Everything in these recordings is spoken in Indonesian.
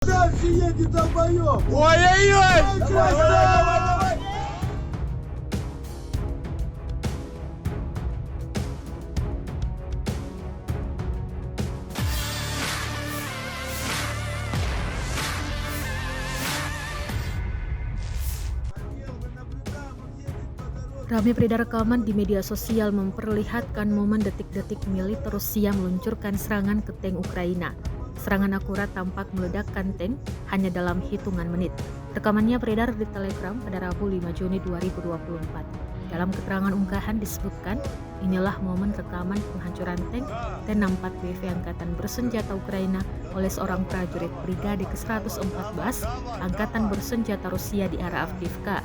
Дальше едет долбоёб! Ой-ой-ой! Давай, давай, давай! Ramai beredar rekaman di media sosial memperlihatkan momen detik-detik militer Rusia meluncurkan serangan ke tank Ukraina. Serangan akurat tampak meledakkan tank hanya dalam hitungan menit. Rekamannya beredar di Telegram pada Rabu 5 Juni 2024. Dalam keterangan unggahan disebutkan, inilah momen rekaman penghancuran tank T-64BV Angkatan Bersenjata Ukraina oleh seorang prajurit Brigade ke-114 Angkatan Bersenjata Rusia di arah Avdiivka.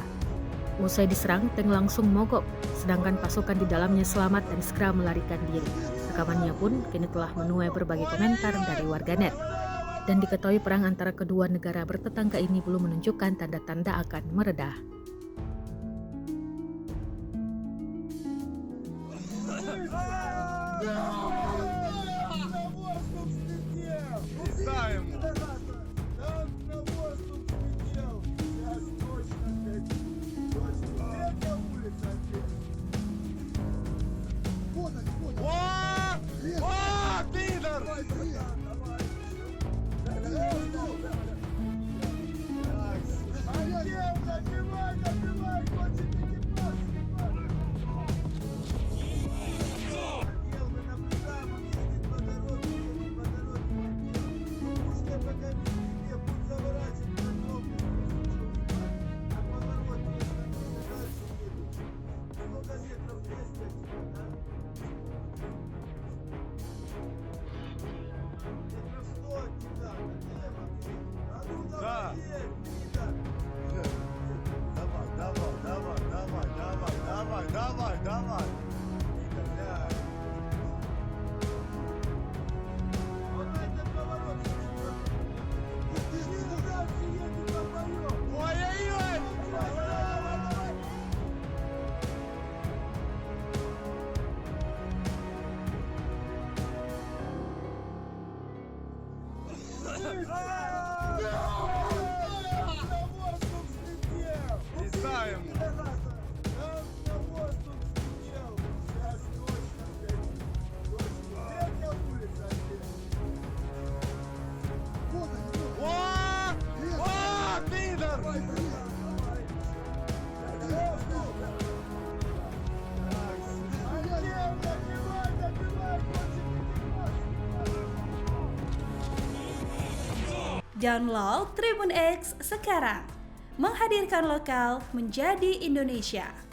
Usai diserang, tank langsung mogok, sedangkan pasukan di dalamnya selamat dan segera melarikan diri. Rekamannya pun kini telah menuai berbagai komentar dari warganet. Dan diketahui perang antara kedua negara bertetangga ini belum menunjukkan tanda-tanda akan meredah. Давай. Ой-ой-ой! Пизда ему! Download Tribun X sekarang, menghadirkan lokal menjadi Indonesia.